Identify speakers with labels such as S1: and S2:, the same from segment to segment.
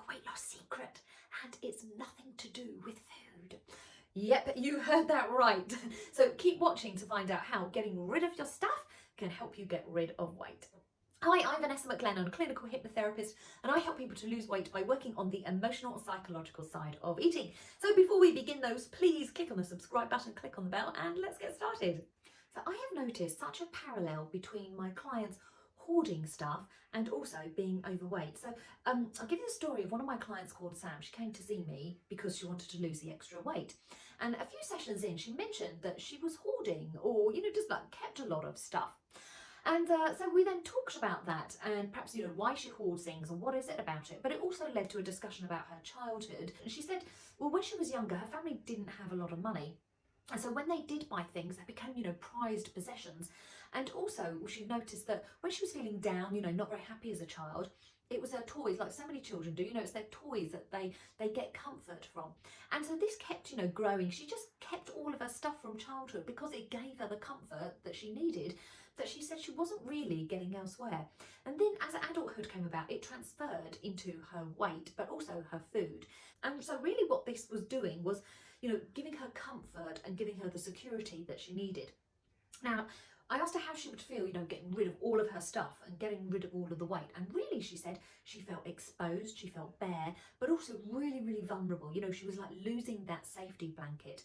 S1: weight loss secret, and it's nothing to do with food. Yep, you heard that right. So keep watching to find out how getting rid of your stuff can help you get rid of weight. Hi, I'm Vanessa McLennan, a clinical hypnotherapist, and I help people to lose weight by working on the emotional and psychological side of eating. So before we begin those, please click on the subscribe button, click on the bell, and let's get started. So I have noticed such a parallel between my clients hoarding stuff and also being overweight. So I'll give you a story of one of my clients called Sam. She came to see me because she wanted to lose the extra weight. And a few sessions in, she mentioned that she was hoarding or, just like kept a lot of stuff. And so we then talked about that and perhaps, why she hoards things and what is it about it. But it also led to a discussion about her childhood. And she said, well, when she was younger, her family didn't have a lot of money. And so when they did buy things, they became, prized possessions. And also she noticed that when she was feeling down, not very happy as a child, it was her toys, like so many children do, it's their toys that they get comfort from. And so this kept, growing. She just kept all of her stuff from childhood because it gave her the comfort that she needed, that she said she wasn't really getting elsewhere. And then as adulthood came about, it transferred into her weight, but also her food. And so really what this was doing was, giving her comfort and giving her the security that she needed. Now, I asked her how she would feel, getting rid of all of her stuff and getting rid of all of the weight. And really, she said she felt exposed, she felt bare, but also really, really vulnerable. She was like losing that safety blanket.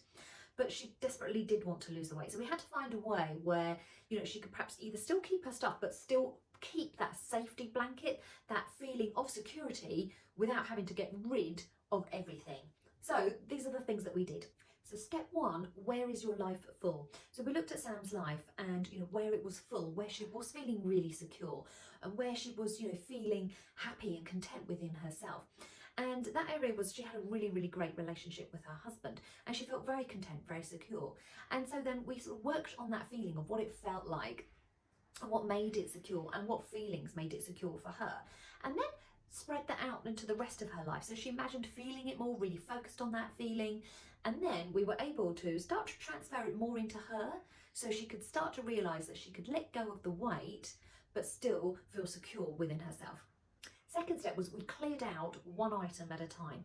S1: But she desperately did want to lose the weight. So we had to find a way where, she could perhaps either still keep her stuff, but still keep that safety blanket, that feeling of security without having to get rid of everything. So these are the things that we did. So step one, where is your life full? So we looked at Sam's life and, where it was full, where she was feeling really secure and where she was, feeling happy and content within herself. And that area was she had a really, really great relationship with her husband and she felt very content, very secure. And so then we sort of worked on that feeling of what it felt like and what made it secure and what feelings made it secure for her. And then spread that out into the rest of her life. So she imagined feeling it more, really focused on that feeling. And then we were able to start to transfer it more into her so she could start to realise that she could let go of the weight but still feel secure within herself. Second step was we cleared out one item at a time.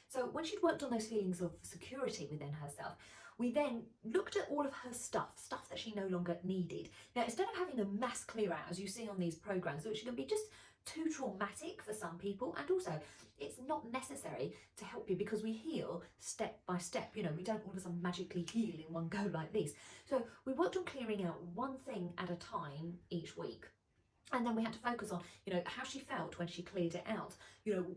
S1: So when she'd worked on those feelings of security within herself, we then looked at all of her stuff that she no longer needed. Now, instead of having a mass clear out, as you see on these programs, which can be just too traumatic for some people, and also it's not necessary to help you because we heal step by step. We don't all of a sudden magically heal in one go like this. So we worked on clearing out one thing at a time each week. And then we had to focus on, how she felt when she cleared it out.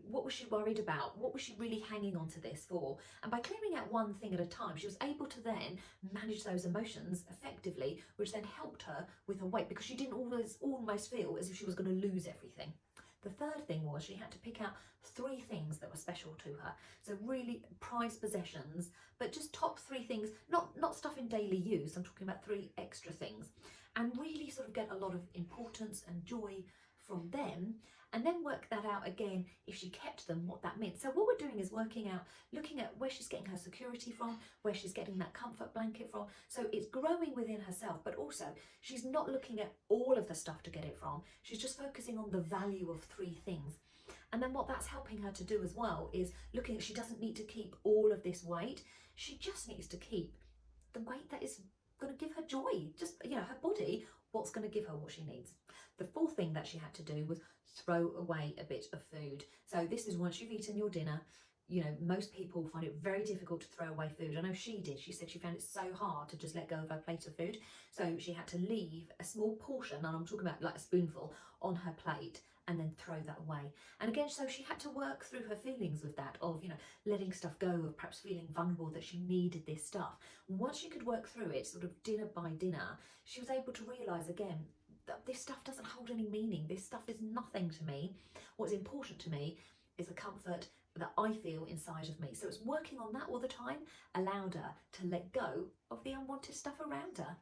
S1: What was she worried about? What was she really hanging on to this for? And by clearing out one thing at a time, she was able to then manage those emotions effectively, which then helped her with her weight because she didn't almost feel as if she was going to lose everything. The third thing was she had to pick out 3 things that were special to her. So really prized possessions, but just top 3 things, not stuff in daily use. I'm talking about 3 extra things. And really sort of get a lot of importance and joy from them, and then work that out again if she kept them, what that meant. So what we're doing is working out, looking at where she's getting her security from, where she's getting that comfort blanket from. So it's growing within herself, but also she's not looking at all of the stuff to get it from. She's just focusing on the value of 3 things. And then what that's helping her to do as well is looking at, she doesn't need to keep all of this weight. She just needs to keep the weight that is going to give her joy, just her body, what's going to give her what she needs. The 4th thing that she had to do was throw away a bit of food. So this is once you've eaten your dinner. Most people find it very difficult to throw away food. I know she did. She said she found it so hard to just let go of her plate of food. So she had to leave a small portion, and I'm talking about like a spoonful, on her plate and then throw that away. And again, so she had to work through her feelings with that of, letting stuff go, of perhaps feeling vulnerable that she needed this stuff. Once she could work through it, sort of dinner by dinner, she was able to realise again that this stuff doesn't hold any meaning. This stuff is nothing to me. What's important to me is the comfort that I feel inside of me. So it's working on that all the time allowed her to let go of the unwanted stuff around her.